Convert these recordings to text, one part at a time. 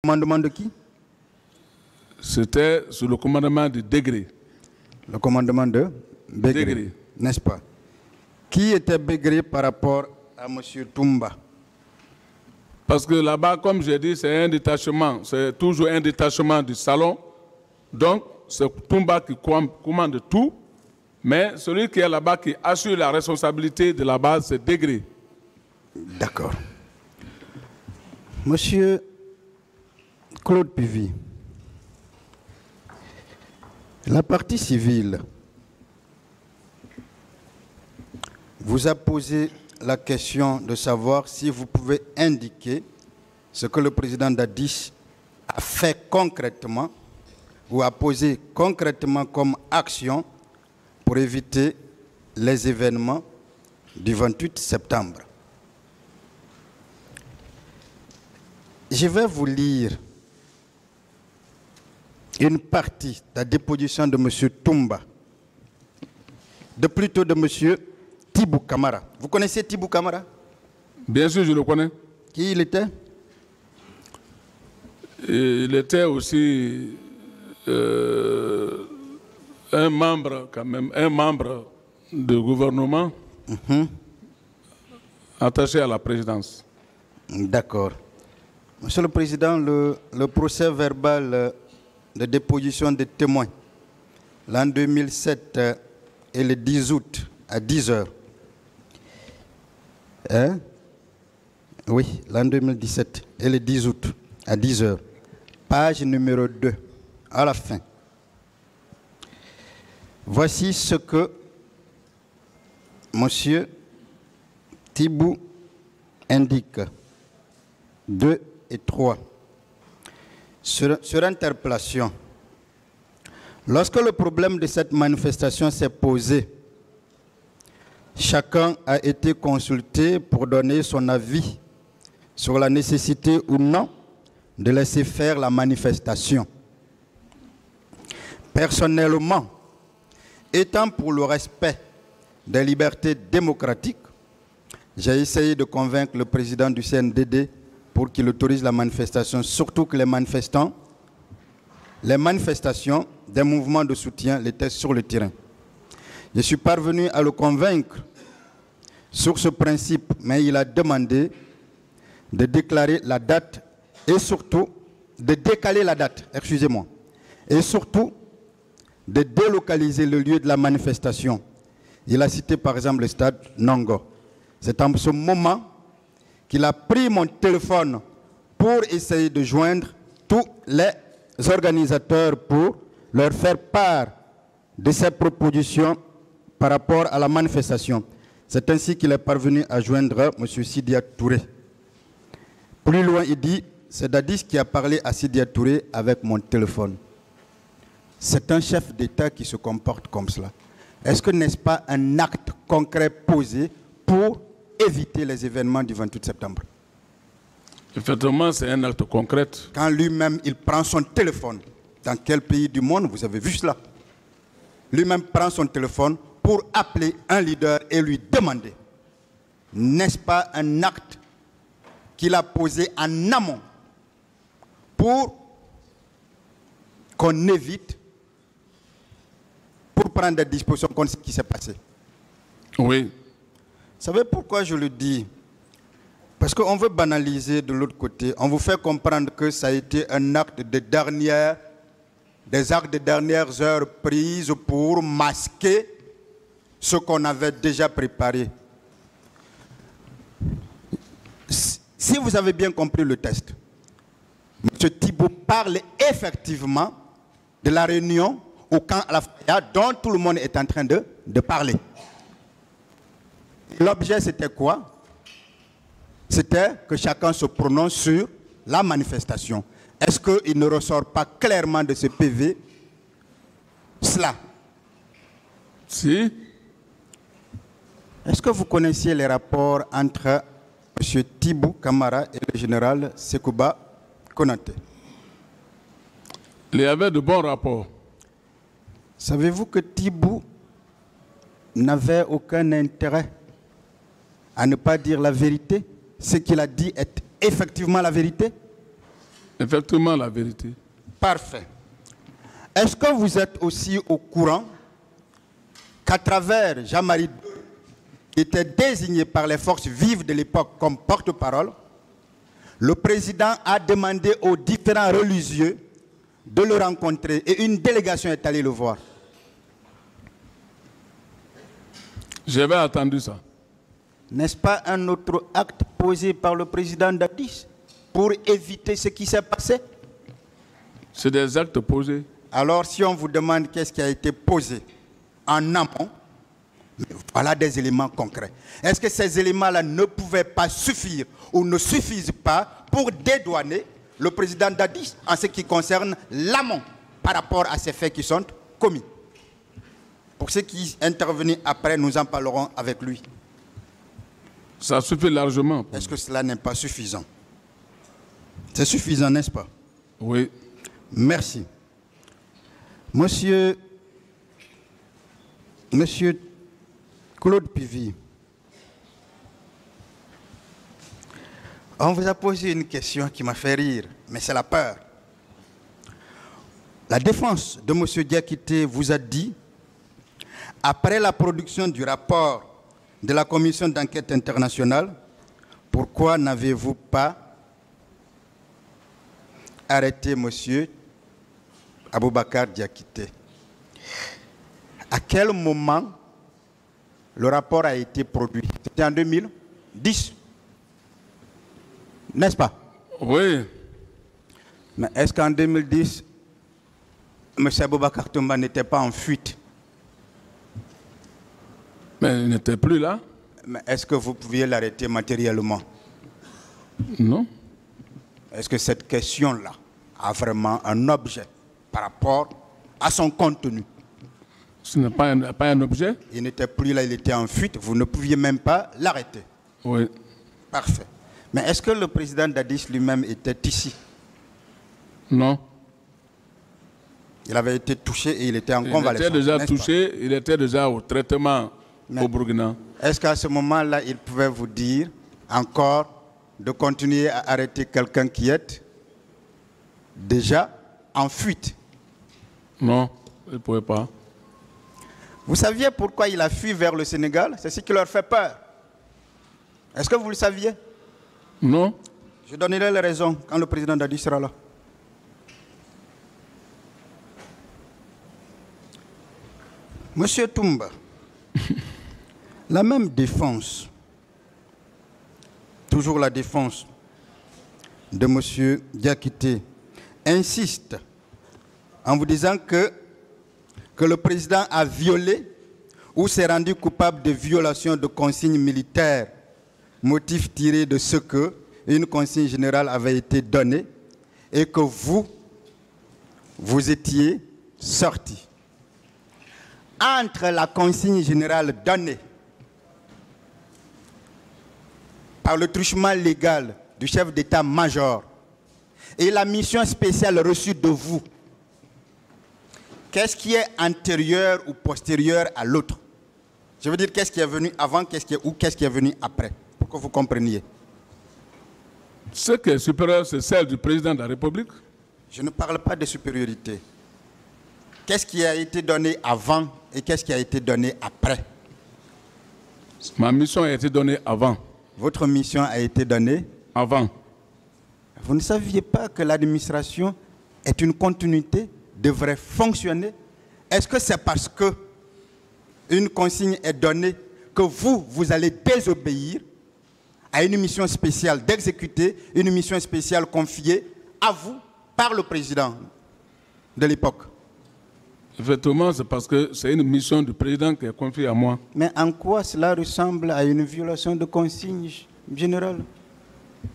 Commandement de qui? C'était sous le commandement de Degré. Le commandement de Begré, n'est-ce pas? Qui était Begré par rapport à M. Toumba? Parce que là-bas, comme j'ai dit, c'est un détachement, c'est toujours un détachement du salon. Donc, c'est Toumba qui commande tout, mais celui qui est là-bas, qui assure la responsabilité de la base, c'est Degré. D'accord. Monsieur Claude Pivy, la partie civile vous a posé la question de savoir si vous pouvez indiquer ce que le président Dadis a fait concrètement ou a posé concrètement comme action pour éviter les événements du 28 septembre. Je vais vous lire une partie de la déposition de M. Toumba, plutôt de M. Tibou Kamara. Vous connaissez Tibou Kamara? Bien sûr, je le connais. Qui il était? Il était aussi un membre, quand même, un membre du gouvernement attaché à la présidence. D'accord. Monsieur le Président, le procès verbal de déposition des témoins, l'an 2007 et le 10 août à 10 heures. Hein? Oui, l'an 2017 et le 10 août à 10 heures. Page numéro 2, à la fin. Voici ce que M. Tibou indique. 2 et 3. Sur interpellation, lorsque le problème de cette manifestation s'est posé, chacun a été consulté pour donner son avis sur la nécessité ou non de laisser faire la manifestation. Personnellement, étant pour le respect des libertés démocratiques, j'ai essayé de convaincre le président du CNDD pour qu'il autorise la manifestation, surtout que les manifestations des mouvements de soutien l'étaient sur le terrain. Je suis parvenu à le convaincre sur ce principe, mais il a demandé de déclarer la date et surtout de décaler la date, excusez-moi, et surtout de délocaliser le lieu de la manifestation. Il a cité par exemple le stade Nongo. C'est en ce moment qu'il a pris mon téléphone pour essayer de joindre tous les organisateurs pour leur faire part de ses propositions par rapport à la manifestation. C'est ainsi qu'il est parvenu à joindre M. Sidia Touré. Plus loin, il dit, c'est Dadis qui a parlé à Sidia Touré avec mon téléphone. C'est un chef d'État qui se comporte comme cela. Est-ce que n'est-ce pas un acte concret posé pour éviter les événements du 28 septembre? Effectivement, c'est un acte concret. Quand lui-même, il prend son téléphone, dans quel pays du monde vous avez vu cela? Lui-même prend son téléphone pour appeler un leader et lui demander, n'est-ce pas un acte qu'il a posé en amont pour qu'on évite, pour prendre des dispositions contre ce qui s'est passé? Oui. Vous savez pourquoi je le dis? Parce qu'on veut banaliser de l'autre côté. On vous fait comprendre que ça a été un acte de des actes de dernières heures prises pour masquer ce qu'on avait déjà préparé. Si vous avez bien compris le test, M. Thibault parle effectivement de la réunion au camp Al-Faya dont tout le monde est en train de parler. L'objet, c'était quoi? C'était que chacun se prononce sur la manifestation. Est-ce qu'il ne ressort pas clairement de ce PV cela? Si. Est-ce que vous connaissiez les rapports entre M. Tibou Kamara et le général Sekouba Konaté? Il y avait de bons rapports. Savez-vous que Tibou n'avait aucun intérêt à ne pas dire la vérité? Ce qu'il a dit est effectivement la vérité? Effectivement, la vérité. Parfait. Est-ce que vous êtes aussi au courant qu'à travers Jean-Marie II, qui était désigné par les forces vives de l'époque comme porte-parole, le président a demandé aux différents religieux de le rencontrer et une délégation est allée le voir? J'avais attendu ça. N'est-ce pas un autre acte posé par le président Dadis pour éviter ce qui s'est passé? C'est des actes posés. Alors, si on vous demande qu'est-ce qui a été posé en amont, voilà des éléments concrets. Est-ce que ces éléments-là ne pouvaient pas suffire ou ne suffisent pas pour dédouaner le président Dadis en ce qui concerne l'amont par rapport à ces faits qui sont commis? Pour ceux qui interviennent après, nous en parlerons avec lui. Ça suffit largement. Est-ce que cela n'est pas suffisant? C'est suffisant, n'est-ce pas? Oui. Merci. Monsieur Claude Pivy, on vous a posé une question qui m'a fait rire, mais c'est la peur. La défense de M. Diakité vous a dit, après la production du rapport de la commission d'enquête internationale, pourquoi n'avez-vous pas arrêté M. Aboubacar Diakité? À quel moment le rapport a été produit? C'était en 2010, n'est-ce pas? Oui. Mais est-ce qu'en 2010, M. Aboubacar Toumba n'était pas en fuite? Mais il n'était plus là. Mais est-ce que vous pouviez l'arrêter matériellement? Non. Est-ce que cette question-là a vraiment un objet par rapport à son contenu? Ce n'est pas un objet. Il n'était plus là, il était en fuite. Vous ne pouviez même pas l'arrêter. Oui. Parfait. Mais est-ce que le président Dadis lui-même était ici? Non. Il avait été touché et il était en convalescence. Il était déjà touché, il était déjà au traitement au Burkina. Est-ce qu'à ce moment-là, il pouvait vous dire encore de continuer à arrêter quelqu'un qui est déjà en fuite? Non, il ne pouvait pas. Vous saviez pourquoi il a fui vers le Sénégal? C'est ce qui leur fait peur. Est-ce que vous le saviez? Non. Je donnerai les raisons quand le président Dadi sera là. Monsieur Toumba, la même défense, toujours la défense de monsieur Diakité, insiste en vous disant que le président a violé ou s'est rendu coupable de violation de consignes militaires, motif tiré de ce que une consigne générale avait été donnée et que vous étiez sorti. Entre la consigne générale donnée par le truchement légal du chef d'état-major et la mission spéciale reçue de vous, qu'est-ce qui est antérieur ou postérieur à l'autre? Je veux dire, qu'est-ce qui est venu avant, qu'est-ce qui est venu après, pour que vous compreniez. Ce qui est supérieur, c'est celle du président de la République. Je ne parle pas de supériorité. Qu'est-ce qui a été donné avant et qu'est-ce qui a été donné après? Ma mission a été donnée avant. Votre mission a été donnée avant. Vous ne saviez pas que l'administration est une continuité, devrait fonctionner? Est-ce que c'est parce que une consigne est donnée que vous allez désobéir à une mission spéciale, d'exécuter une mission spéciale confiée à vous par le président de l'époque? Effectivement, c'est parce que c'est une mission du président qui est confiée à moi. Mais en quoi cela ressemble à une violation de consigne générale?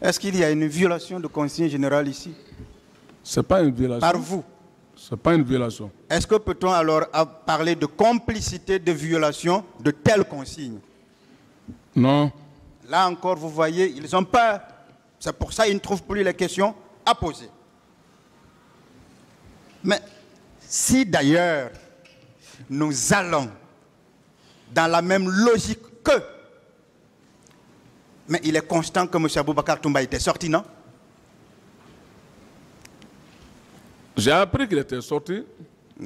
Est-ce qu'il y a une violation de consigne générale ici? Ce n'est pas une violation. Par vous? Ce n'est pas une violation. Est-ce que peut-on alors parler de complicité de violation de telles consignes? Non. Là encore, vous voyez, ils ont peur. C'est pour ça qu'ils ne trouvent plus les questions à poser. Mais si d'ailleurs nous allons dans la même logique que, mais il est constant que M. Aboubacar Toumba était sorti, non? J'ai appris qu'il était sorti.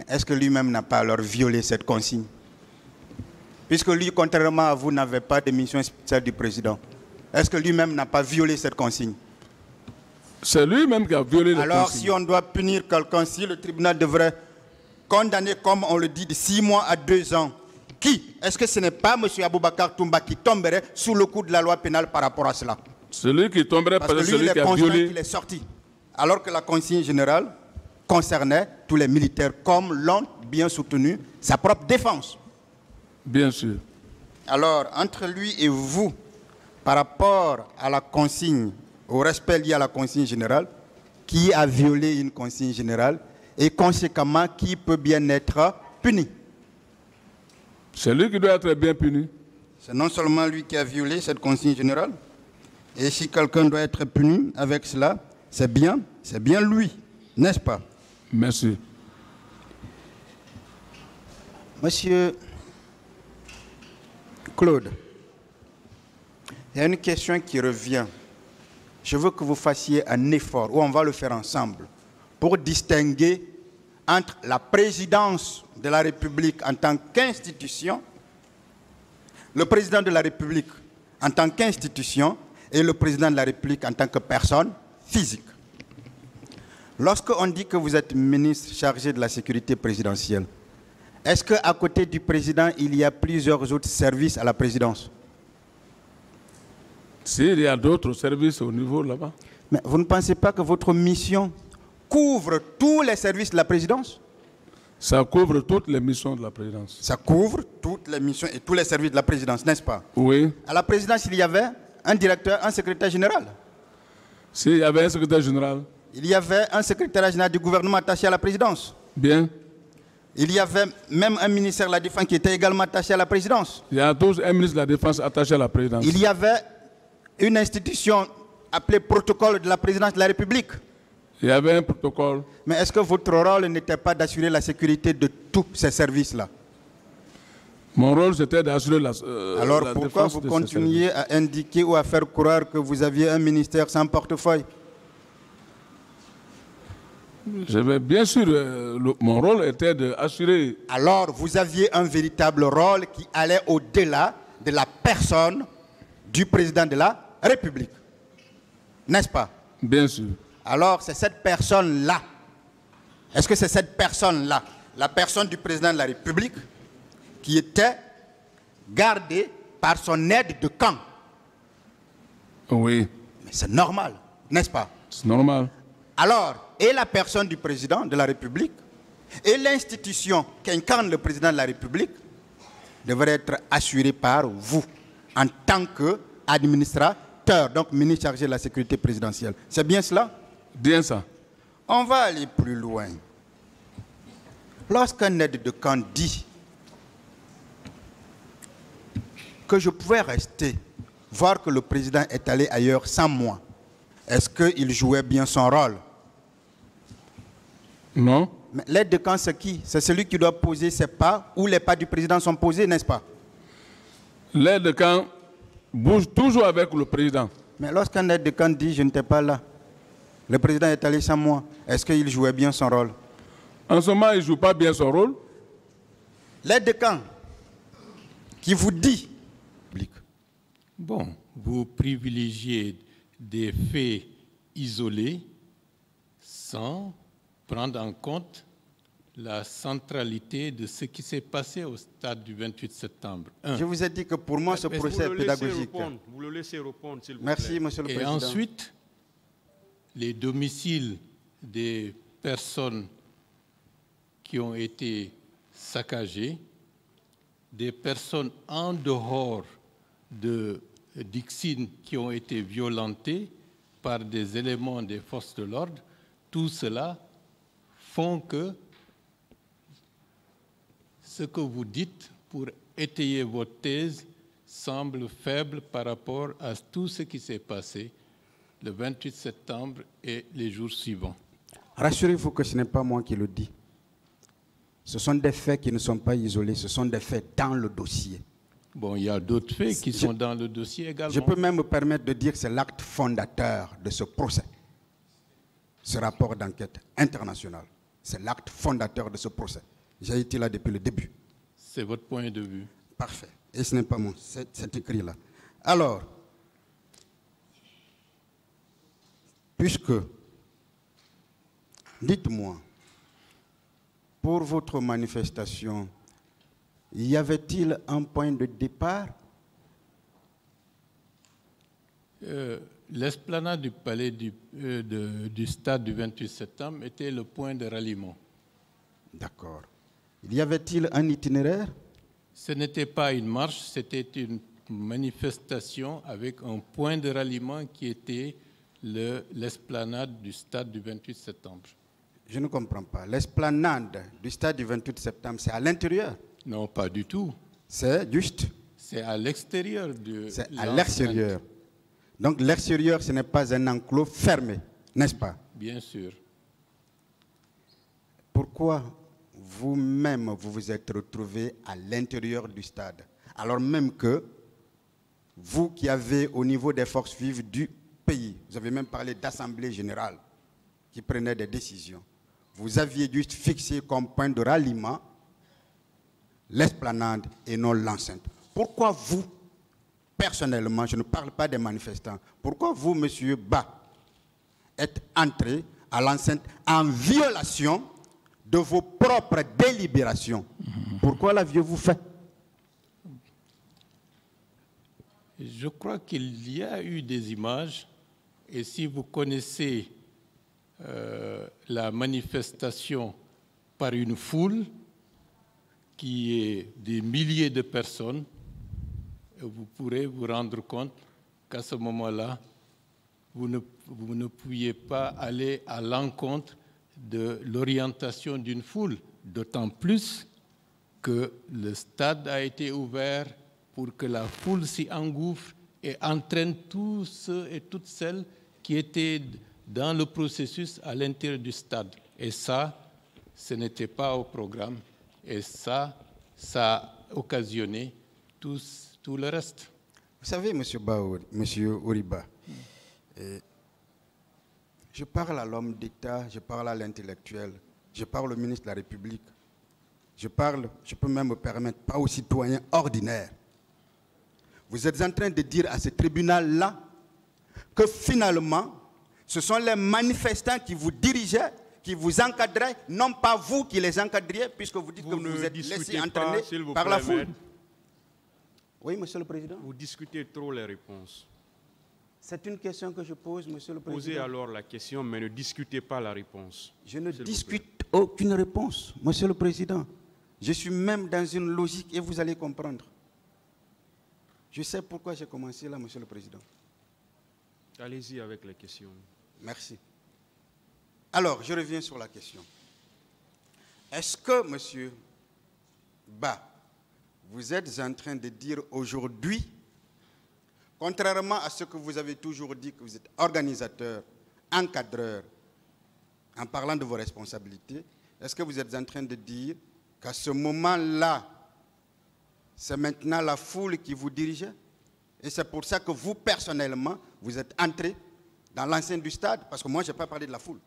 Est-ce que lui-même n'a pas alors violé cette consigne? Puisque lui, contrairement à vous, n'avait pas de mission spéciale du président. Est-ce que lui-même n'a pas violé cette consigne? C'est lui-même qui a violé la consigne. Alors, si on doit punir quelqu'un, si le tribunal devrait condamner, comme on le dit, de 6 mois à 2 ans, qui? Est-ce que ce n'est pas M. Aboubacar Toumba qui tomberait sous le coup de la loi pénale par rapport à cela? Celui qui tomberait parce que lui, celui qui a violé. Il est sorti. Alors que la consigne générale concernait tous les militaires, comme l'ont bien soutenu sa propre défense. Bien sûr. Alors, entre lui et vous, par rapport à la consigne, au respect lié à la consigne générale, qui a violé une consigne générale et conséquemment qui peut bien être puni? C'est lui qui doit être bien puni. C'est non seulement lui qui a violé cette consigne générale, et si quelqu'un doit être puni avec cela, c'est bien lui, n'est-ce pas? Merci. Monsieur Claude, il y a une question qui revient. Je veux que vous fassiez un effort, ou on va le faire ensemble, pour distinguer entre la présidence de la République en tant qu'institution, le président de la République en tant qu'institution et le président de la République en tant que personne physique. Lorsqu'on dit que vous êtes ministre chargé de la sécurité présidentielle, est-ce qu'à côté du président, il y a plusieurs autres services à la présidence? S'il y a d'autres services au niveau là-bas. Mais vous ne pensez pas que votre mission couvre tous les services de la présidence? Ça couvre toutes les missions de la présidence. Ça couvre toutes les missions et tous les services de la présidence, n'est-ce pas? Oui. À la présidence, il y avait un directeur, un secrétaire général. S'il y avait un secrétaire général. Il y avait un secrétaire général du gouvernement attaché à la présidence. Bien. Il y avait même un ministère de la Défense qui était également attaché à la présidence. Il y a tous un ministre de la Défense attaché à la présidence. Il y avait une institution appelée protocole de la présidence de la République. Il y avait un protocole. Mais est-ce que votre rôle n'était pas d'assurer la sécurité de tous ces services-là? Mon rôle, c'était d'assurer la Alors la pourquoi défense vous de ces continuez services. à indiquer ou à faire croire que vous aviez un ministère sans portefeuille? Bien sûr, mon rôle était d'assurer. Alors vous aviez un véritable rôle qui allait au-delà de la personne du président de la République. N'est-ce pas? Bien sûr. Alors c'est cette personne-là. Est-ce que c'est cette personne-là, la personne du président de la République, qui était gardée par son aide de camp? Oui. Mais c'est normal, n'est-ce pas? C'est normal. Alors, et la personne du président de la République et l'institution qu'incarne le président de la République devraient être assurées par vous en tant qu'administrateur, donc ministre chargé de la sécurité présidentielle. C'est bien cela? Bien ça. On va aller plus loin. Lorsqu'un aide de camp dit que je pouvais rester, voir que le président est allé ailleurs sans moi, est-ce qu'il jouait bien son rôle? Non. Mais l'aide de camp, c'est qui? C'est celui qui doit poser ses pas où les pas du président sont posés, n'est-ce pas? L'aide de camp bouge toujours avec le président. Mais lorsqu'un aide de camp dit « je n'étais pas là », le président est allé sans moi, est-ce qu'il jouait bien son rôle? En ce moment, il ne joue pas bien son rôle. L'aide de camp qui vous dit... Bon, vous privilégiez des faits isolés sans prendre en compte la centralité de ce qui s'est passé au stade du 28 septembre. Je vous ai dit que pour moi, ce procès est pédagogique. Vous le laissez répondre, s'il vous plaît. Merci, Monsieur le Président. Et ensuite, les domiciles des personnes qui ont été saccagées, des personnes en dehors de Dixine qui ont été violentées par des éléments des forces de l'ordre, tout cela font que ce que vous dites pour étayer votre thèse semble faible par rapport à tout ce qui s'est passé le 28 septembre et les jours suivants. Rassurez-vous que ce n'est pas moi qui le dis. Ce sont des faits qui ne sont pas isolés, ce sont des faits dans le dossier. Bon, il y a d'autres faits qui sont dans le dossier également. Je peux même me permettre de dire que c'est l'acte fondateur de ce procès, ce rapport d'enquête international. C'est l'acte fondateur de ce procès. J'ai été là depuis le début. C'est votre point de vue. Parfait. Et ce n'est pas moi, c'est écrit là. Alors, puisque, dites-moi, pour votre manifestation, y avait-il un point de départ? L'esplanade du palais du stade du 28 septembre était le point de ralliement. D'accord. Y avait-il un itinéraire? Ce n'était pas une marche, c'était une manifestation avec un point de ralliement qui était l'esplanade du stade du 28 septembre. Je ne comprends pas. L'esplanade du stade du 28 septembre, c'est à l'intérieur? Non, pas du tout. C'est juste? C'est à l'extérieur. C'est à l'extérieur. Donc l'extérieur, ce n'est pas un enclos fermé, n'est-ce pas? Bien sûr. Pourquoi vous-même, vous vous êtes retrouvé à l'intérieur du stade, alors même que vous qui avez au niveau des forces vives du pays, vous avez même parlé d'assemblée générale qui prenait des décisions, vous aviez juste fixé comme point de ralliement l'esplanade et non l'enceinte. Pourquoi vous, personnellement, je ne parle pas des manifestants, pourquoi vous, monsieur Ba, êtes entré à l'enceinte en violation de vos propres délibérations? Pourquoi l'aviez-vous fait? Je crois qu'il y a eu des images, et si vous connaissez la manifestation par une foule qui est des milliers de personnes, vous pourrez vous rendre compte qu'à ce moment-là, vous ne pouviez pas aller à l'encontre de l'orientation d'une foule, d'autant plus que le stade a été ouvert pour que la foule s'y engouffre et entraîne tous ceux et toutes celles qui étaient dans le processus à l'intérieur du stade. Et ça, ce n'était pas au programme. Et ça a occasionné tout le reste. Vous savez, monsieur Oriba, je parle à l'homme d'État, je parle à l'intellectuel, je parle au ministre de la République, je peux même me permettre, pas aux citoyens ordinaires. Vous êtes en train de dire à ce tribunal-là que finalement, ce sont les manifestants qui vous dirigeaient, qui vous encadraient, non pas vous qui les encadriez, puisque vous dites que vous vous êtes laissé entraîner par la foule. Oui, Monsieur le Président. Vous discutez trop les réponses. C'est une question que je pose, Monsieur le Président. Posez alors la question, mais ne discutez pas la réponse. Je ne discute aucune réponse, Monsieur le Président. Je suis même dans une logique et vous allez comprendre. Je sais pourquoi j'ai commencé là, Monsieur le Président. Allez-y avec les questions. Merci. Alors, je reviens sur la question. Est-ce que, Monsieur Ba, vous êtes en train de dire aujourd'hui, contrairement à ce que vous avez toujours dit, que vous êtes organisateur, encadreur, en parlant de vos responsabilités, est-ce que vous êtes en train de dire qu'à ce moment-là, c'est maintenant la foule qui vous dirigeait? Et c'est pour ça que vous, personnellement, vous êtes entré dans l'enceinte du stade? Parce que moi, je n'ai pas parlé de la foule.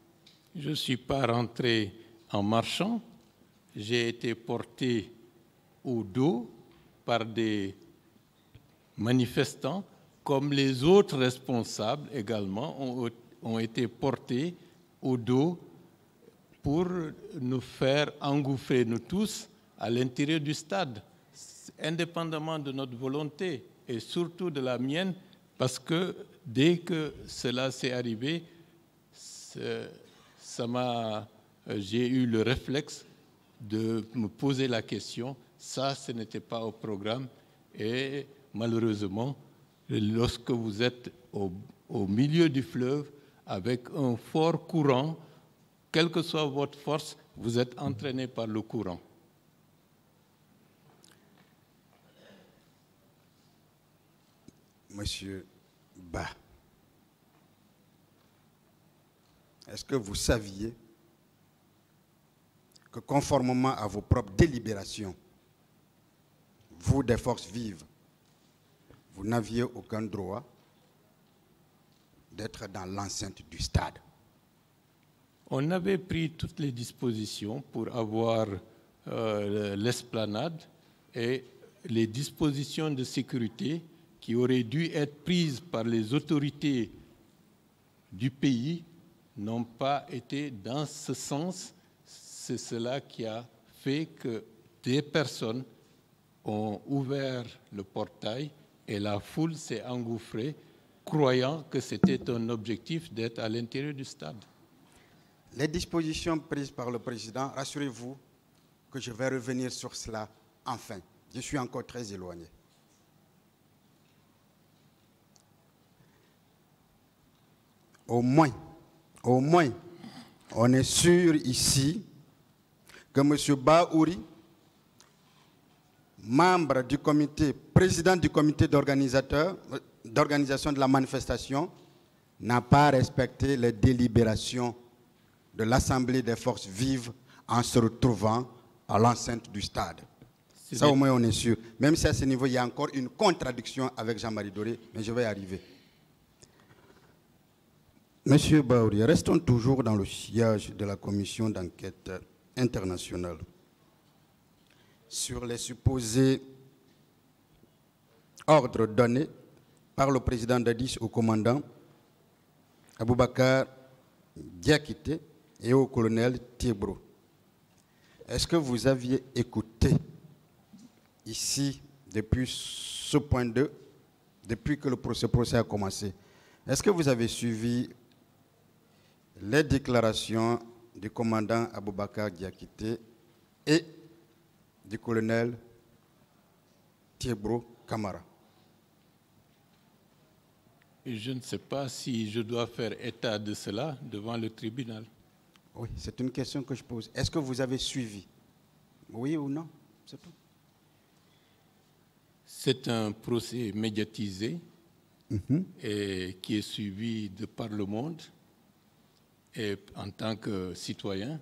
Je ne suis pas rentré en marchant. J'ai été porté au dos par des manifestants, comme les autres responsables également ont été portés au dos pour nous faire engouffrer, nous tous, à l'intérieur du stade, indépendamment de notre volonté et surtout de la mienne, parce que dès que cela s'est arrivé, j'ai eu le réflexe de me poser la question. Ça, ce n'était pas au programme. Et malheureusement, lorsque vous êtes au milieu du fleuve, avec un fort courant, quelle que soit votre force, vous êtes entraîné par le courant. Monsieur Ba, est-ce que vous saviez que conformément à vos propres délibérations, vous des forces vives, vous n'aviez aucun droit d'être dans l'enceinte du stade? On avait pris toutes les dispositions pour avoir l'esplanade et les dispositions de sécurité qui auraient dû être prises par les autorités du pays n'ont pas été dans ce sens. C'est cela qui a fait que des personnes ont ouvert le portail et la foule s'est engouffrée, croyant que c'était un objectif d'être à l'intérieur du stade. Les dispositions prises par le président, rassurez-vous que je vais revenir sur cela enfin. Je suis encore très éloigné. Au moins, on est sûr ici que M. Bahouri, membre du comité, président du comité d'organisation de la manifestation, n'a pas respecté les délibérations de l'Assemblée des forces vives en se retrouvant à l'enceinte du stade. Ça, au moins, on est sûr. Même si à ce niveau, il y a encore une contradiction avec Jean-Marie Doré, mais je vais y arriver. Monsieur Bahouri, restons toujours dans le sillage de la commission d'enquête internationale sur les supposés ordres donnés par le président Dadis au commandant Aboubakar Diakité et au colonel Thiebro. Est-ce que vous aviez écouté ici, depuis ce point 2, depuis que ce procès a commencé, est-ce que vous avez suivi les déclarations du commandant Aboubakar Diakité et du colonel Thiebro Camara? Je ne sais pas si je dois faire état de cela devant le tribunal. Oui, c'est une question que je pose. Est-ce que vous avez suivi? Oui ou non? C'est tout. C'est un procès médiatisé et qui est suivi de par le monde. Et en tant que citoyen,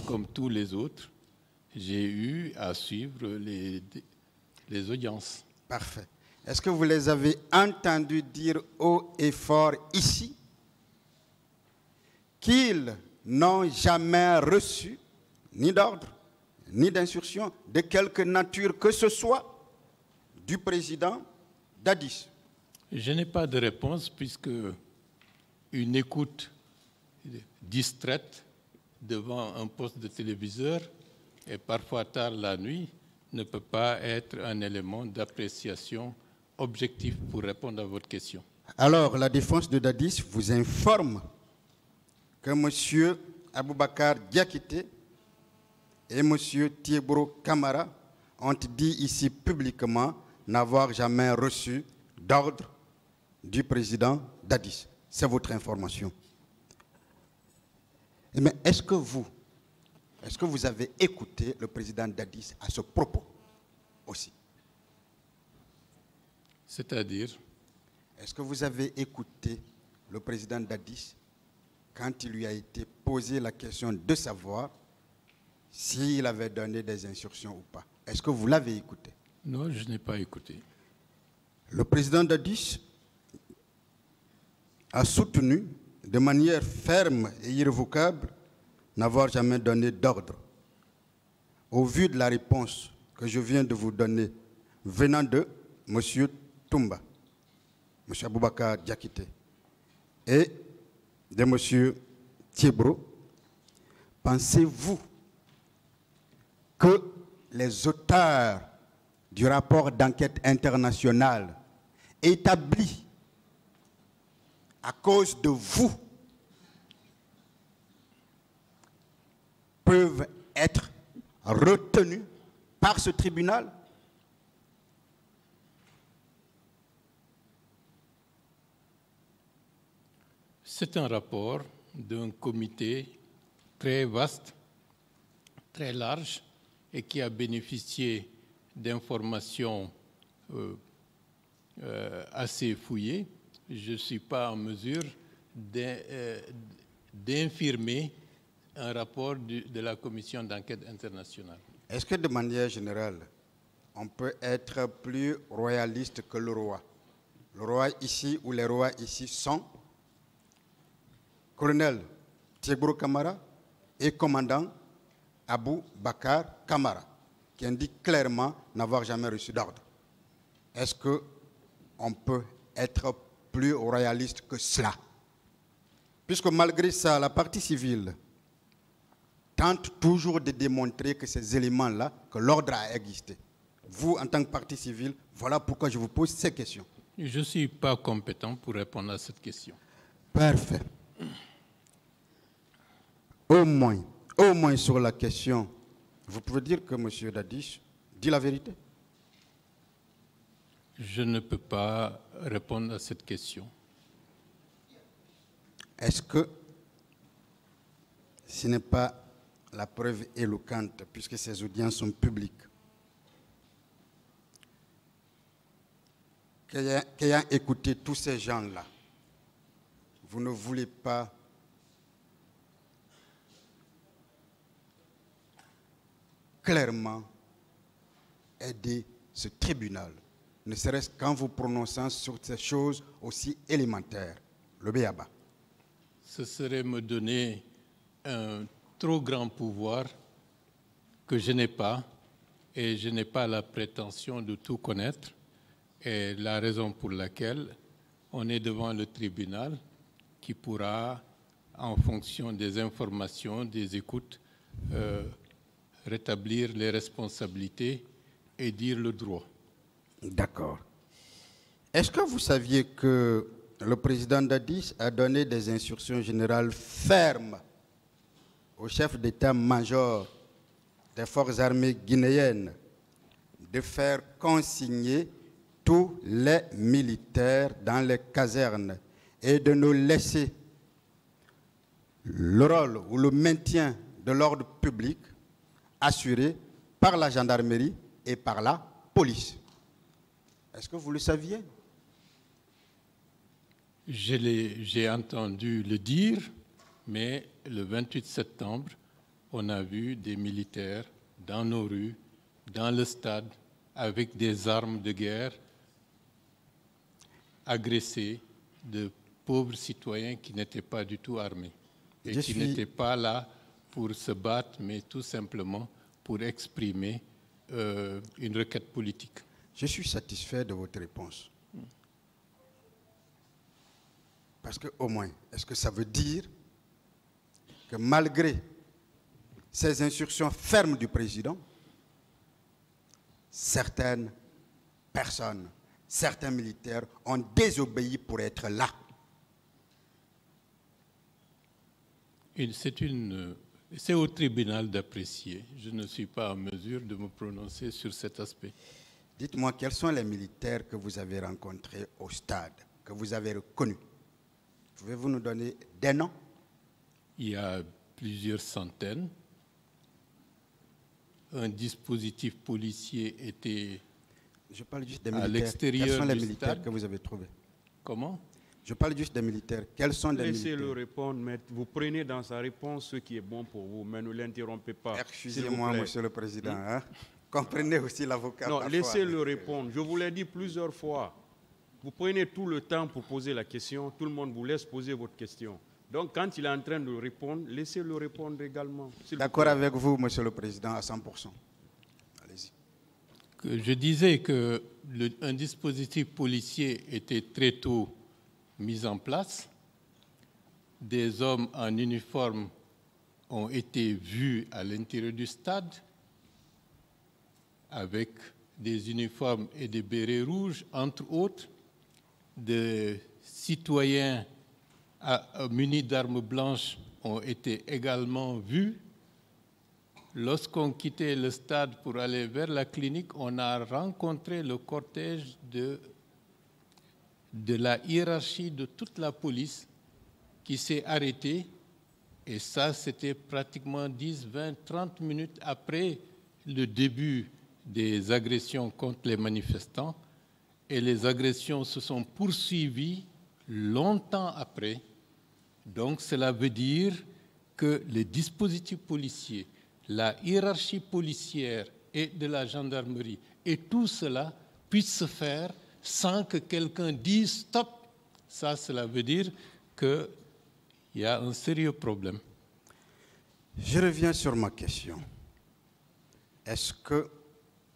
comme tous les autres, j'ai eu à suivre les audiences. Parfait. Est-ce que vous les avez entendus dire haut et fort ici qu'ils n'ont jamais reçu ni d'ordre, ni d'instruction de quelque nature que ce soit du président Dadis? Je n'ai pas de réponse puisque une écoute distraite devant un poste de téléviseur et parfois tard la nuit ne peut pas être un élément d'appréciation objectif pour répondre à votre question. Alors, la défense de Dadis vous informe que M. Aboubakar Diakité et M. Thiebro Camara ont dit ici publiquement n'avoir jamais reçu d'ordre du président Dadis. C'est votre information. Mais est-ce que vous avez écouté le président Dadis à ce propos aussi? C'est-à-dire? Est-ce que vous avez écouté le président Dadis quand il lui a été posé la question de savoir s'il avait donné des instructions ou pas? Est-ce que vous l'avez écouté? Non, je n'ai pas écouté. Le président Dadis a soutenu de manière ferme et irrévocable n'avoir jamais donné d'ordre. Au vu de la réponse que je viens de vous donner venant de M. Toumba, M. Aboubakar Diakité et de M. Thiebro, pensez-vous que les auteurs du rapport d'enquête internationale établi à cause de vous peuvent être retenus par ce tribunal? C'est un rapport d'un comité très vaste, très large, et qui a bénéficié d'informations assez fouillées. Je ne suis pas en mesure d'infirmer un rapport de la commission d'enquête internationale. Est-ce que de manière générale, on peut être plus royaliste que le roi? Le roi ici ou les rois ici sont colonel Tiebro Kamara et commandant Abou Bakar Kamara, qui indique clairement n'avoir jamais reçu d'ordre. Est-ce qu'on peut être plus royaliste que cela? Puisque malgré ça, la partie civile tente toujours de démontrer que ces éléments-là, que l'ordre a existé. Vous, en tant que partie civile, voilà pourquoi je vous pose ces questions. Je ne suis pas compétent pour répondre à cette question. Parfait. Au moins sur la question, vous pouvez dire que M. Dadis dit la vérité? Je ne peux pas répondre à cette question. Est-ce que ce n'est pas la preuve éloquente, puisque ces audiences sont publiques, qu'ayant écouté tous ces gens-là, vous ne voulez pas clairement aider ce tribunal, ne serait-ce qu'en vous prononçant sur ces choses aussi élémentaires, le béaba? Ce serait me donner un trop grand pouvoir que je n'ai pas, et je n'ai pas la prétention de tout connaître, et la raison pour laquelle on est devant le tribunal qui pourra, en fonction des informations, des écoutes, rétablir les responsabilités et dire le droit. D'accord. Est-ce que vous saviez que le président Dadis a donné des instructions générales fermes au chef d'état-major des forces armées guinéennes de faire consigner tous les militaires dans les casernes et de ne laisser le rôle ou le maintien de l'ordre public assuré par la gendarmerie et par la police? Est-ce que vous le saviez? J'ai entendu le dire, mais le 28 septembre, on a vu des militaires dans nos rues, dans le stade, avec des armes de guerre, agresser de pauvres citoyens qui n'étaient pas du tout armés et qui n'étaient pas là pour se battre, mais tout simplement pour exprimer une requête politique. Je suis satisfait de votre réponse. Parce que, au moins, est-ce que ça veut dire que malgré ces instructions fermes du président, certaines personnes, certains militaires ont désobéi pour être là? C'est au tribunal d'apprécier. Je ne suis pas en mesure de me prononcer sur cet aspect. Dites-moi, quels sont les militaires que vous avez rencontrés au stade, que vous avez reconnus? Pouvez-vous nous donner des noms? Il y a plusieurs centaines. Un dispositif policier était Je parle juste des à militaires. l'extérieur Quels sont les du militaires stade. que vous avez trouvés? Comment? Je parle juste des militaires. Quels sont les militaires? Laissez-le répondre, mais vous prenez dans sa réponse ce qui est bon pour vous, mais ne l'interrompez pas. Excusez-moi, Monsieur le Président. Hein? Comprenez aussi l'avocat. Non, parfois. laissez-le répondre. Je vous l'ai dit plusieurs fois. Vous prenez tout le temps pour poser la question, tout le monde vous laisse poser votre question. Donc, quand il est en train de répondre, laissez-le répondre également. D'accord avec vous, Monsieur le Président, à 100%. Allez-y. Je disais qu'un dispositif policier était très tôt mis en place. Des hommes en uniforme ont été vus à l'intérieur du stade avec des uniformes et des bérets rouges, entre autres. Des citoyens munis d'armes blanches ont été également vus. Lorsqu'on quittait le stade pour aller vers la clinique, on a rencontré le cortège de la hiérarchie de toute la police qui s'est arrêté. Et ça, c'était pratiquement 10, 20, 30 minutes après le début des agressions contre les manifestants. Et les agressions se sont poursuivies longtemps après. Donc, cela veut dire que les dispositifs policiers, la hiérarchie policière et de la gendarmerie, et tout cela puisse se faire sans que quelqu'un dise « stop ». Ça, cela veut dire qu'il y a un sérieux problème. Je reviens sur ma question. Est-ce que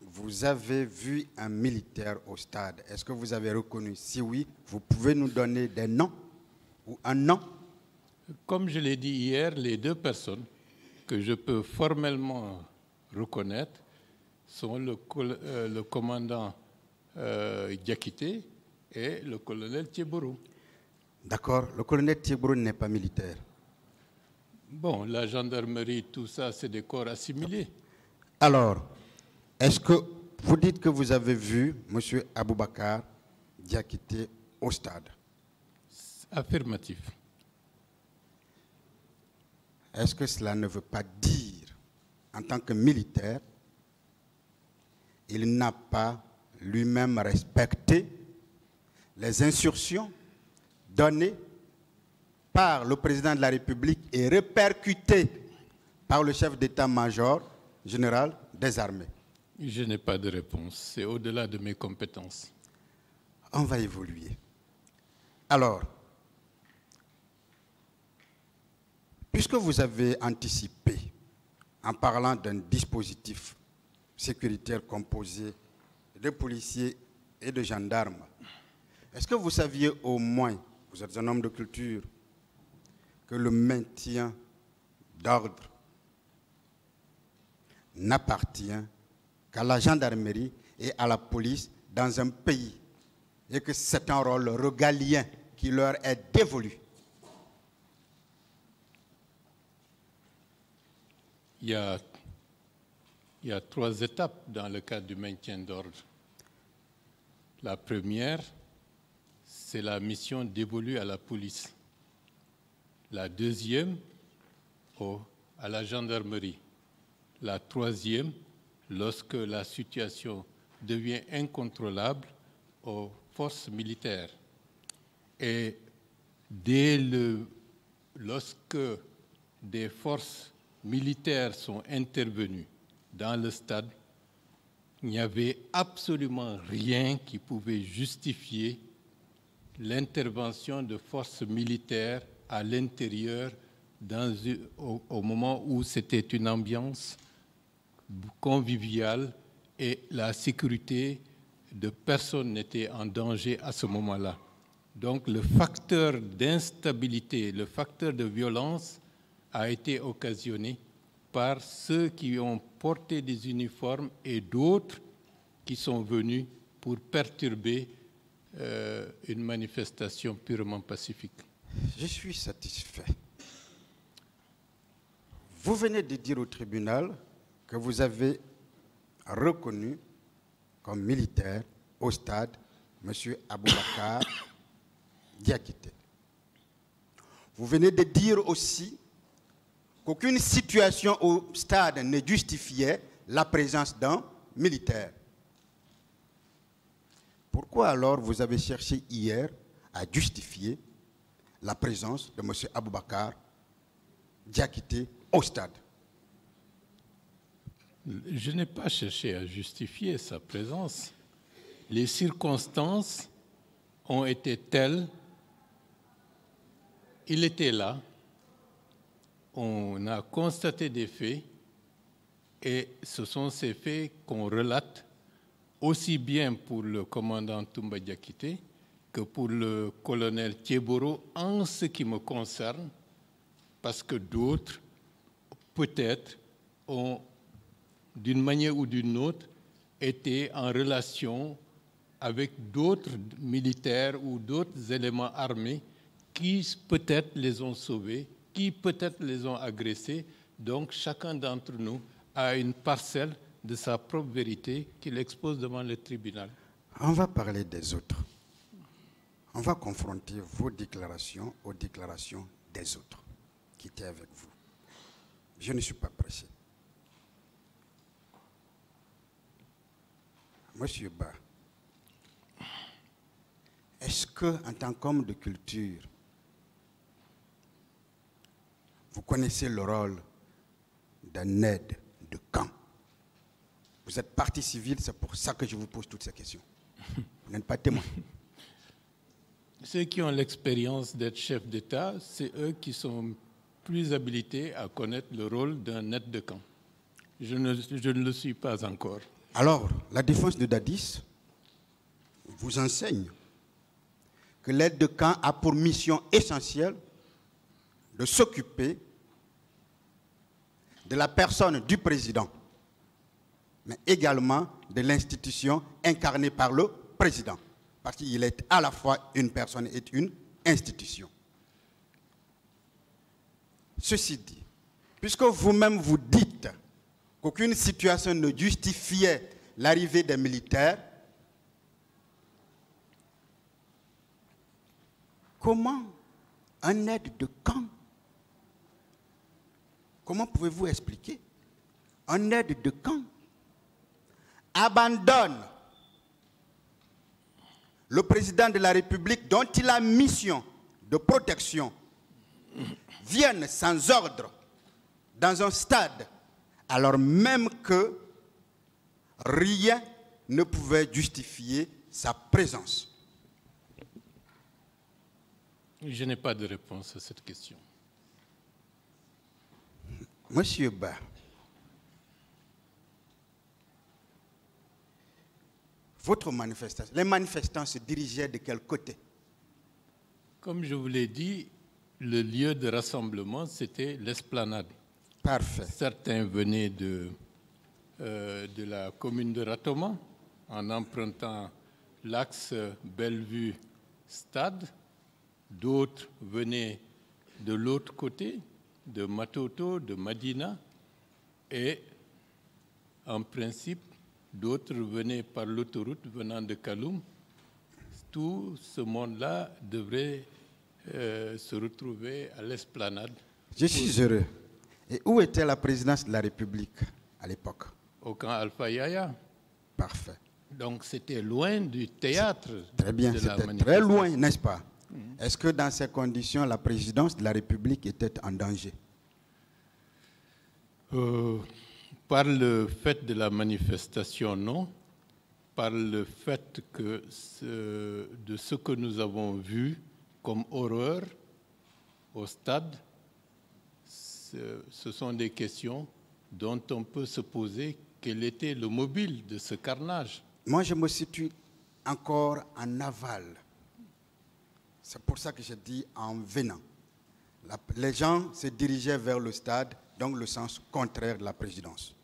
vous avez vu un militaire au stade? Est-ce que vous avez reconnu? Si oui, vous pouvez nous donner des noms ou un nom? Comme je l'ai dit hier, les deux personnes que je peux formellement reconnaître sont le commandant Diakité et le colonel Thiéborou. D'accord, le colonel Thiéborou n'est pas militaire. Bon, la gendarmerie, tout ça, c'est des corps assimilés. Alors, est-ce que vous dites que vous avez vu M. Aboubakar Diakité au stade? Affirmatif. Est-ce que cela ne veut pas dire, en tant que militaire, il n'a pas lui-même respecté les instructions données par le président de la République et répercutées par le chef d'état-major général des armées? Je n'ai pas de réponse. C'est au-delà de mes compétences. On va évoluer. Alors, puisque vous avez anticipé en parlant d'un dispositif sécuritaire composé de policiers et de gendarmes, est-ce que vous saviez au moins, vous êtes un homme de culture, que le maintien d'ordre n'appartient qu'à la gendarmerie et à la police dans un pays et que c'est un rôle régalien qui leur est dévolu? Il y a 3 étapes dans le cadre du maintien d'ordre. La première, c'est la mission dévolue à la police. La deuxième, à la gendarmerie. La troisième, lorsque la situation devient incontrôlable, aux forces militaires. Et lorsque des forces militaires sont intervenues dans le stade, il n'y avait absolument rien qui pouvait justifier l'intervention de forces militaires à l'intérieur au moment où c'était une ambiance conviviale et la sécurité de personne n'était en danger à ce moment-là. Donc le facteur d'instabilité, le facteur de violence a été occasionné par ceux qui ont porté des uniformes et d'autres qui sont venus pour perturber une manifestation purement pacifique. Je suis satisfait. Vous venez de dire au tribunal que vous avez reconnu comme militaire au stade M. Aboubakar Diakité. Vous venez de dire aussi qu'aucune situation au stade ne justifiait la présence d'un militaire. Pourquoi alors vous avez cherché hier à justifier la présence de M. Aboubakar Diakité au stade? Je n'ai pas cherché à justifier sa présence. Les circonstances ont été telles, il était là, on a constaté des faits et ce sont ces faits qu'on relate aussi bien pour le commandant Toumba Diakité que pour le colonel Thiéborou en ce qui me concerne, parce que d'autres, peut-être, ont, d'une manière ou d'une autre, été en relation avec d'autres militaires ou d'autres éléments armés qui peut-être les ont sauvés, qui peut-être les ont agressés. Donc chacun d'entre nous a une parcelle de sa propre vérité qu'il expose devant le tribunal. On va parler des autres. On va confronter vos déclarations aux déclarations des autres qui étaient avec vous. Je ne suis pas pressé. Monsieur Ba, est-ce que, en tant qu'homme de culture, vous connaissez le rôle d'un aide de camp? Vous êtes partie civile, c'est pour ça que je vous pose toutes ces questions. Vous n'êtes pas témoin. Ceux qui ont l'expérience d'être chef d'État, c'est eux qui sont plus habilité à connaître le rôle d'un aide de camp. Je ne le suis pas encore. Alors, la défense de Dadis vous enseigne que l'aide de camp a pour mission essentielle de s'occuper de la personne du président, mais également de l'institution incarnée par le président, parce qu'il est à la fois une personne et une institution. Ceci dit, puisque vous-même vous dites qu'aucune situation ne justifiait l'arrivée des militaires, comment un aide de camp, comment pouvez-vous expliquer un aide de camp abandonne le président de la République dont il a mission de protection, vienne sans ordre dans un stade alors même que rien ne pouvait justifier sa présence? Je n'ai pas de réponse à cette question. Monsieur Ba, votre manifestation, les manifestants se dirigeaient de quel côté? Comme je vous l'ai dit, le lieu de rassemblement, c'était l'esplanade. Parfait. Certains venaient de la commune de Ratoman en empruntant l'axe Bellevue-Stade. D'autres venaient de l'autre côté, de Matoto, de Madina. Et en principe, d'autres venaient par l'autoroute venant de Kaloum. Tout ce monde-là devrait se retrouver à l'esplanade. Je suis heureux. Et où était la présidence de la République à l'époque? Au camp Alpha Yaya. Parfait. Donc c'était loin du théâtre. Très bien, c'était très loin, n'est-ce pas? Est-ce que dans ces conditions, la présidence de la République était en danger? Par le fait de la manifestation, non. Par le fait que de ce que nous avons vu comme horreur au stade, ce sont des questions dont on peut se poser quel était le mobile de ce carnage. Moi, je me situe encore en aval. C'est pour ça que je dis en venant. Les gens se dirigeaient vers le stade, donc le sens contraire de la présidence.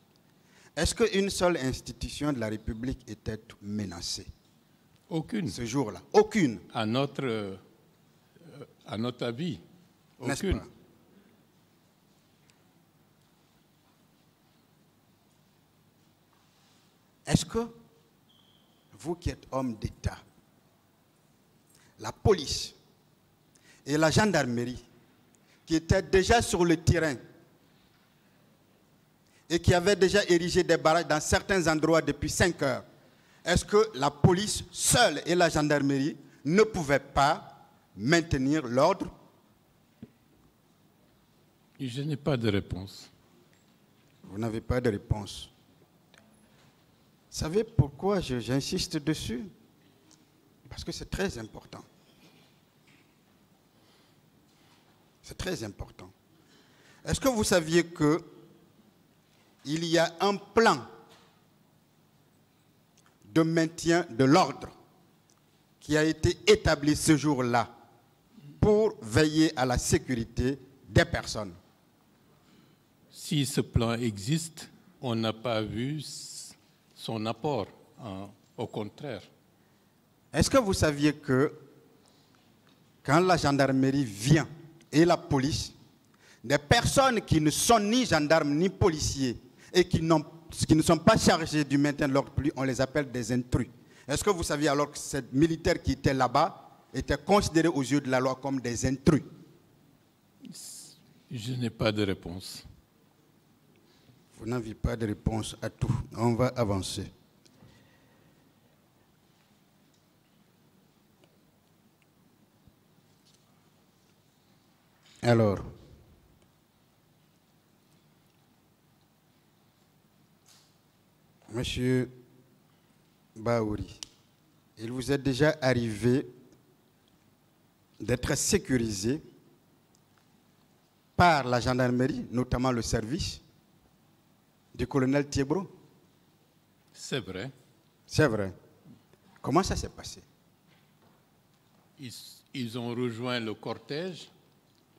Est-ce qu'une seule institution de la République était menacée? Aucune. Ce jour-là? Aucune. À notre avis, aucune. Est-ce que vous qui êtes homme d'État, la police et la gendarmerie qui étaient déjà sur le terrain et qui avaient déjà érigé des barrages dans certains endroits depuis 5 heures, est-ce que la police seule et la gendarmerie ne pouvaient pas maintenir l'ordre? Je n'ai pas de réponse. Vous n'avez pas de réponse. Vous savez pourquoi j'insiste dessus? Parce que c'est très important. C'est très important. Est-ce que vous saviez qu'il y a un plan de maintien de l'ordre qui a été établi ce jour-là pour veiller à la sécurité des personnes? Si ce plan existe, on n'a pas vu son apport, au contraire. Est-ce que vous saviez que quand la gendarmerie vient et la police, des personnes qui ne sont ni gendarmes ni policiers et qui ne sont pas chargés du maintien de l'ordre public, on les appelle des intrus? Est-ce que vous saviez alors que ces militaires qui étaient là-bas étaient considérés aux yeux de la loi comme des intrus? Je n'ai pas de réponse. Vous n'avez pas de réponse à tout. On va avancer. Alors, Monsieur Baouri, il vous est déjà arrivé d'être sécurisé par la gendarmerie, notamment le service du colonel Thiebro. C'est vrai. C'est vrai. Comment ça s'est passé? Ils ont rejoint le cortège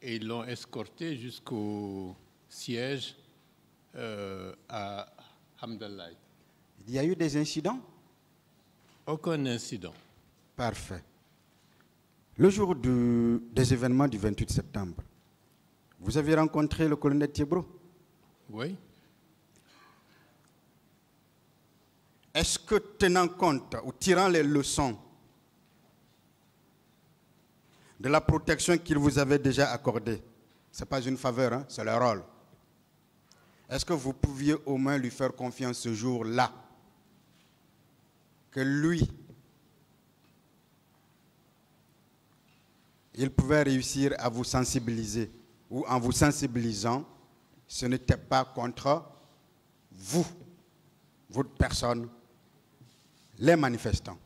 et ils l'ont escorté jusqu'au siège à Hamdallah. Il y a eu des incidents? Aucun incident. Parfait. Le jour des événements du 28 septembre, vous avez rencontré le colonel Thiebro? Oui. Est-ce que, tenant compte ou tirant les leçons de la protection qu'il vous avait déjà accordée, ce n'est pas une faveur, hein, c'est le rôle, est-ce que vous pouviez au moins lui faire confiance ce jour-là, que lui, il pouvait réussir à vous sensibiliser, ou en vous sensibilisant, ce n'était pas contre vous, votre personne, les manifestants?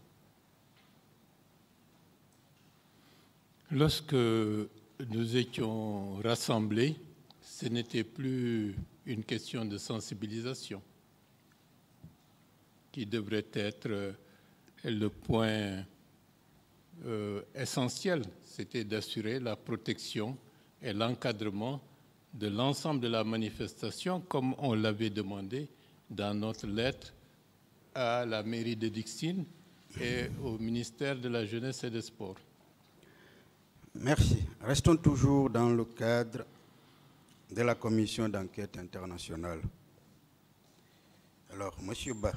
Lorsque nous étions rassemblés, ce n'était plus une question de sensibilisation qui devrait être le point essentiel. C'était d'assurer la protection et l'encadrement de l'ensemble de la manifestation, comme on l'avait demandé dans notre lettre à la mairie de Dixine et au ministère de la Jeunesse et des Sports. Merci. Restons toujours dans le cadre de la commission d'enquête internationale. Alors, M. Ba,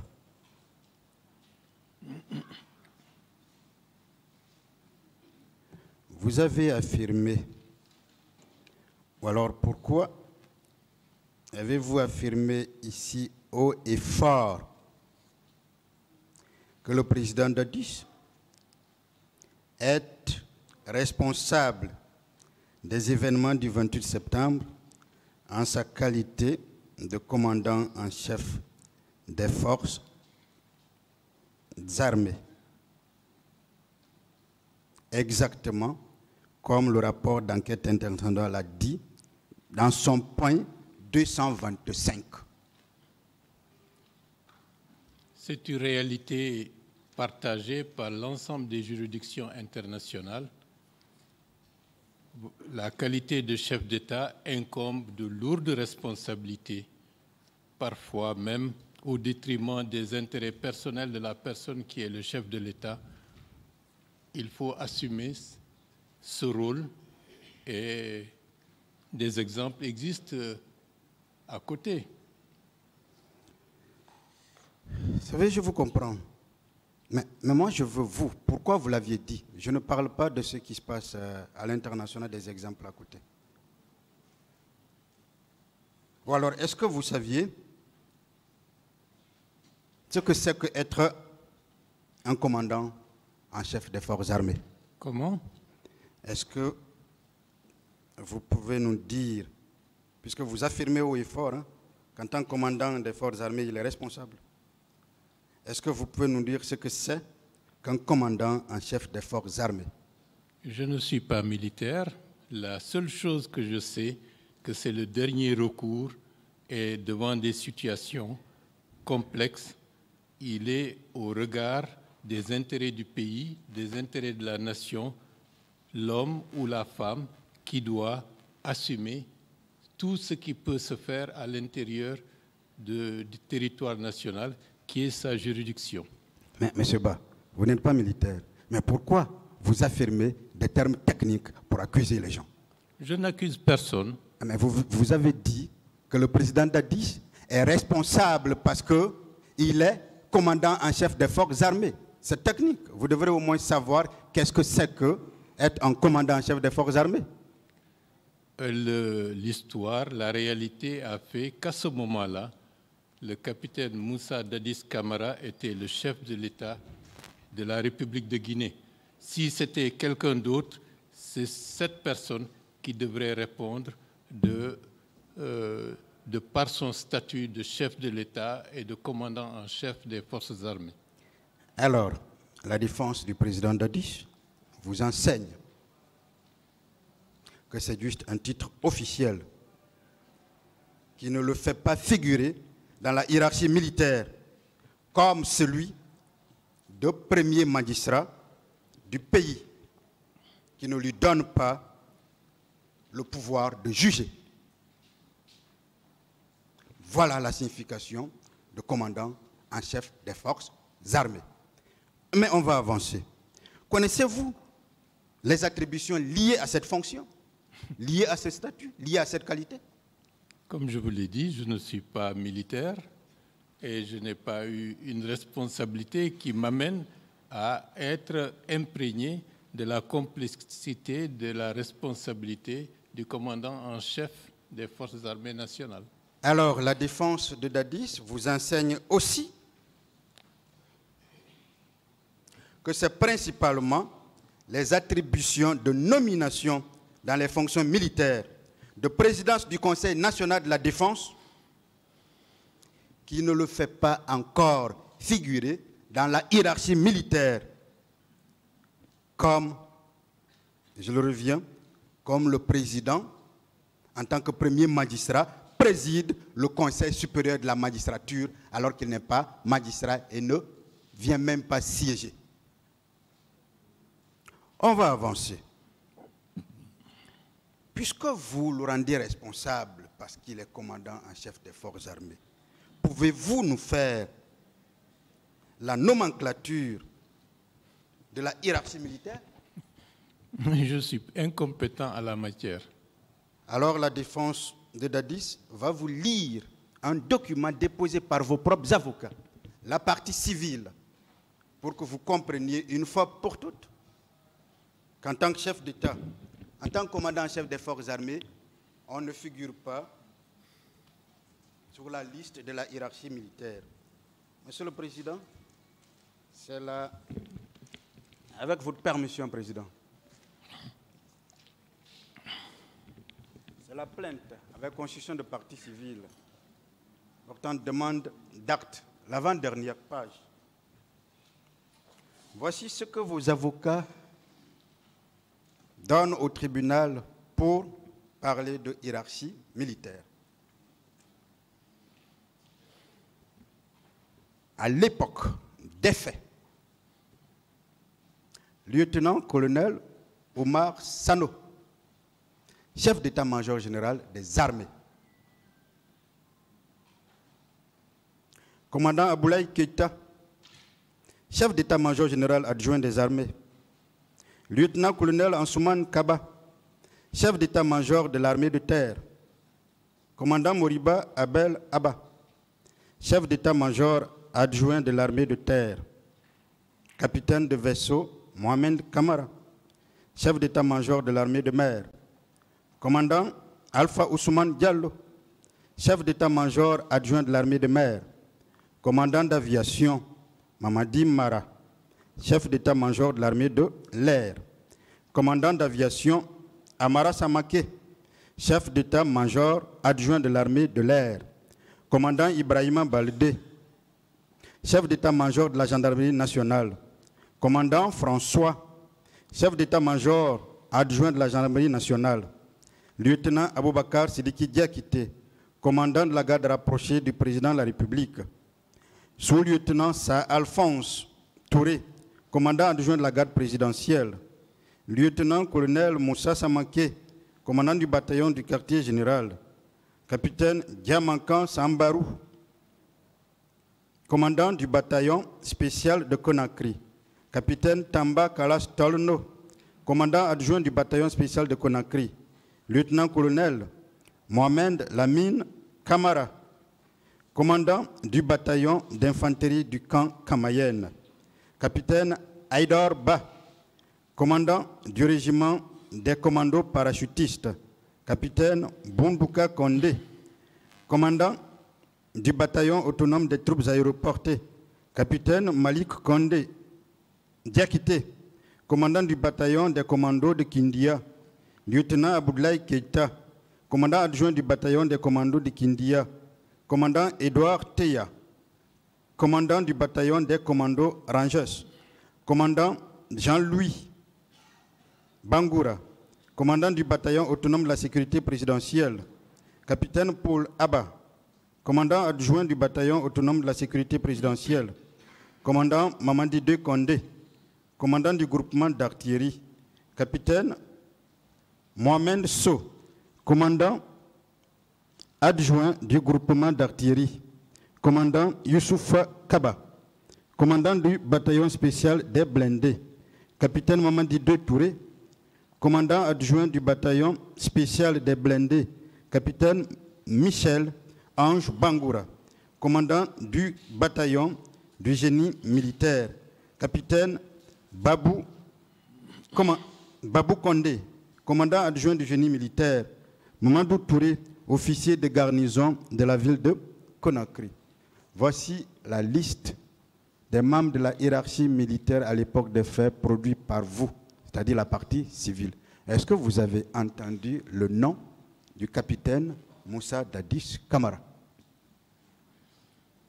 vous avez affirmé, ou alors pourquoi avez-vous affirmé ici haut et fort que le président Dadis est responsable des événements du 28 septembre en sa qualité de commandant en chef des forces armées, exactement comme le rapport d'enquête internationale l'a dit dans son point 225. C'est une réalité partagée par l'ensemble des juridictions internationales. La qualité de chef d'État incombe de lourdes responsabilités, parfois même au détriment des intérêts personnels de la personne qui est le chef de l'État. Il faut assumer ce rôle et des exemples existent à côté. Vous savez, je vous comprends. Mais moi, je veux vous. Pourquoi vous l'aviez dit? Je ne parle pas de ce qui se passe à l'international, des exemples à côté. Ou alors, est-ce que vous saviez ce que c'est qu'être un commandant en chef des forces armées? Comment? Est-ce que vous pouvez nous dire, puisque vous affirmez haut et fort, hein, qu'en tant que commandant des forces armées, il est responsable? Est-ce que vous pouvez nous dire ce que c'est qu'un commandant en chef des forces armées? Je ne suis pas militaire. La seule chose que je sais, que c'est le dernier recours et devant des situations complexes, il est au regard des intérêts du pays, des intérêts de la nation, l'homme ou la femme qui doit assumer tout ce qui peut se faire à l'intérieur du territoire national, qui est sa juridiction. Mais, M. Ba, vous n'êtes pas militaire. Mais pourquoi vous affirmez des termes techniques pour accuser les gens? Je n'accuse personne. Mais vous avez dit que le président Dadis est responsable parce qu'il est commandant en chef des forces armées. C'est technique. Vous devrez au moins savoir qu'est-ce que c'est que être un commandant en chef des forces armées. L'histoire, la réalité a fait qu'à ce moment-là, le capitaine Moussa Dadis Camara était le chef de l'État de la République de Guinée. Si c'était quelqu'un d'autre, c'est cette personne qui devrait répondre de par son statut de chef de l'État et de commandant en chef des forces armées. Alors, la défense du président Dadis vous enseigne que c'est juste un titre officiel qui ne le fait pas figurer dans la hiérarchie militaire comme celui de premier magistrat du pays, qui ne lui donne pas le pouvoir de juger. Voilà la signification de commandant en chef des forces armées. Mais on va avancer. Connaissez-vous les attributions liées à cette fonction, liées à ce statut, liées à cette qualité? Comme je vous l'ai dit, je ne suis pas militaire et je n'ai pas eu une responsabilité qui m'amène à être imprégné de la complexité de la responsabilité du commandant en chef des forces armées nationales. Alors, la défense de Dadis vous enseigne aussi que c'est principalement les attributions de nomination dans les fonctions militaires de présidence du Conseil national de la défense qui ne le fait pas encore figurer dans la hiérarchie militaire comme, je le reviens, comme le président, en tant que premier magistrat, préside le Conseil supérieur de la magistrature alors qu'il n'est pas magistrat et ne vient même pas siéger. On va avancer. Puisque vous le rendez responsable parce qu'il est commandant en chef des forces armées, pouvez-vous nous faire la nomenclature de la hiérarchie militaire? Je suis incompétent à la matière. Alors la défense de Dadis va vous lire un document déposé par vos propres avocats, la partie civile, pour que vous compreniez une fois pour toutes qu'en tant que chef d'État, en tant que commandant en chef des forces armées, on ne figure pas sur la liste de la hiérarchie militaire. Monsieur le Président, c'est là, avec votre permission, Président, c'est la plainte avec constitution de partie civile portant demande d'acte, l'avant-dernière page. Voici ce que vos avocats donnent au tribunal pour parler de hiérarchie militaire. À l'époque des faits, lieutenant-colonel Omar Sano, chef d'état-major général des armées. Commandant Aboulaye Keïta, chef d'état-major général adjoint des armées. Lieutenant-colonel Ansouman Kaba, chef d'état-major de l'armée de terre. Commandant Moriba Abel Abba, chef d'état-major adjoint de l'armée de terre. Capitaine de vaisseau Mohamed Kamara, chef d'état-major de l'armée de mer. Commandant Alpha Ousmane Diallo, chef d'état-major adjoint de l'armée de mer. Commandant d'aviation Mamadi Mara, chef d'état-major de l'armée de l'air. Commandant d'aviation Amara Samake, chef d'état-major adjoint de l'armée de l'air. Commandant Ibrahima Baldé, chef d'état-major de la gendarmerie nationale. Commandant François, chef d'état-major adjoint de la gendarmerie nationale. Lieutenant Aboubakar Sidiki Diakité, commandant de la garde rapprochée du président de la République. Sous-lieutenant Alphonse Touré, commandant adjoint de la garde présidentielle. Lieutenant-colonel Moussa Samake, commandant du bataillon du quartier général. Capitaine Diamankan Sambarou, commandant du bataillon spécial de Conakry. Capitaine Tamba Kalas Tolno, commandant adjoint du bataillon spécial de Conakry. Lieutenant-colonel Mohamed Lamine Kamara, commandant du bataillon d'infanterie du camp Kamayenne. Capitaine Aïdor Ba, commandant du régiment des commandos parachutistes. Capitaine Boundouka Kondé, commandant du bataillon autonome des troupes aéroportées. Capitaine Malik Kondé Diakité, commandant du bataillon des commandos de Kindia. Lieutenant Aboulaye Keïta, commandant adjoint du bataillon des commandos de Kindia. Commandant Édouard Teya, commandant du bataillon des commandos Rangers. Commandant Jean-Louis Bangoura, commandant du bataillon autonome de la sécurité présidentielle, capitaine Paul Abba, commandant adjoint du bataillon autonome de la sécurité présidentielle, commandant Mamadi De Condé, commandant du groupement d'artillerie, capitaine Mohamed So, commandant adjoint du groupement d'artillerie, commandant Youssoufa Kaba, commandant du bataillon spécial des blindés, capitaine Mamadi De Touré, commandant adjoint du bataillon spécial des blindés, capitaine Michel Ange Bangoura, commandant du bataillon du génie militaire, capitaine Babou Kondé, commandant adjoint du génie militaire, Mamadou Touré, officier de garnison de la ville de Conakry. Voici la liste des membres de la hiérarchie militaire à l'époque des faits produits par vous, c'est-à-dire la partie civile. Est-ce que vous avez entendu le nom du capitaine Moussa Dadis Camara?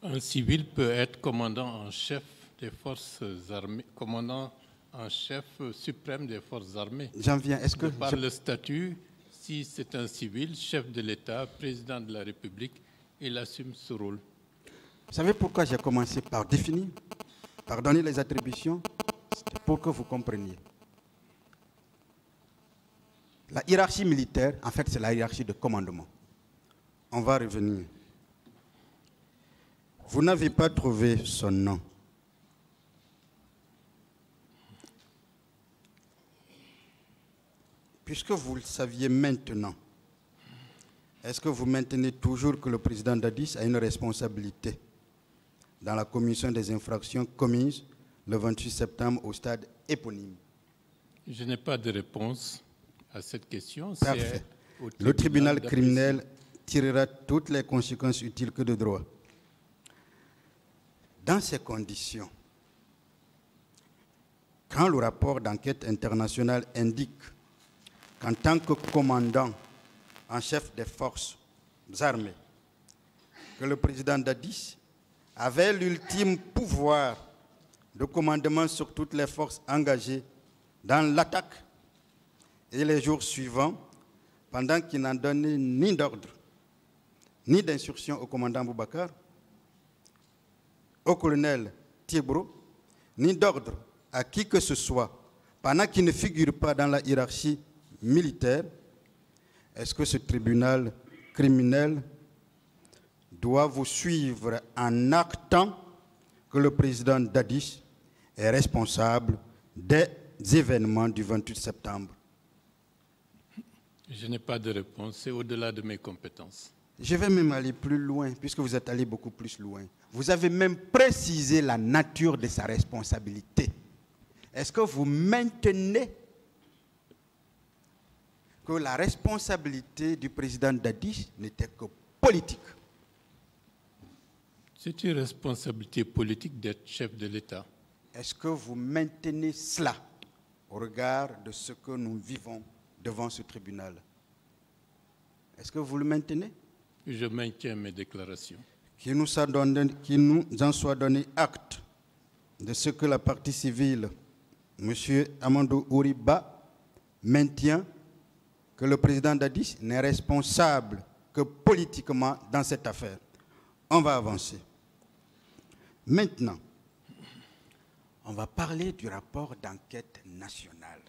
Un civil peut être commandant en chef des forces armées, commandant en chef suprême des forces armées. J'en viens. Est-ce que par le statut, si c'est un civil, chef de l'État, président de la République, il assume ce rôle. Vous savez pourquoi j'ai commencé par définir, par donner les attributions? C'était pour que vous compreniez. La hiérarchie militaire, en fait, c'est la hiérarchie de commandement. On va revenir. Vous n'avez pas trouvé son nom. Puisque vous le saviez maintenant, est-ce que vous maintenez toujours que le président Dadis a une responsabilité dans la commission des infractions commises le 28 septembre au stade éponyme? Je n'ai pas de réponse à cette question. Parfait. Le tribunal criminel tirera toutes les conséquences utiles que de droit. Dans ces conditions, quand le rapport d'enquête internationale indique qu'en tant que commandant en chef des forces armées, que le président Dadis avait l'ultime pouvoir de commandement sur toutes les forces engagées dans l'attaque et les jours suivants, pendant qu'il n'en donnait ni d'ordre, ni d'instruction au commandant Boubacar, au colonel Thiebro, ni d'ordre à qui que ce soit, pendant qu'il ne figure pas dans la hiérarchie militaire, est-ce que ce tribunal criminel doit vous suivre en actant que le président Dadis est responsable des événements du 28 septembre? Je n'ai pas de réponse, c'est au-delà de mes compétences. Je vais même aller plus loin, puisque vous êtes allé beaucoup plus loin. Vous avez même précisé la nature de sa responsabilité. Est-ce que vous maintenez que la responsabilité du président Dadis n'était que politique? C'est une responsabilité politique d'être chef de l'État. Est-ce que vous maintenez cela au regard de ce que nous vivons devant ce tribunal? Est-ce que vous le maintenez? Je maintiens mes déclarations. Qu'il nous en soit donné acte de ce que la partie civile, M. Amadou Ouriba, maintient que le président Dadis n'est responsable que politiquement dans cette affaire. On va avancer. Maintenant, on va parler du rapport d'enquête nationale.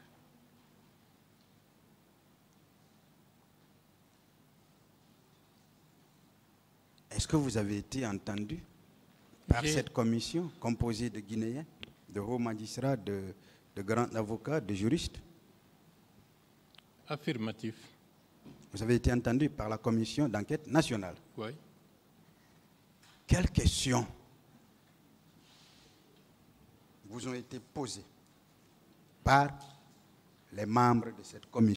Est-ce que vous avez été entendu par cette commission composée de Guinéens, de hauts magistrats, de grands avocats, de juristes? Affirmatif. Vous avez été entendu par la commission d'enquête nationale? Oui. Quelles questions vous ont été posées par les membres de cette commission?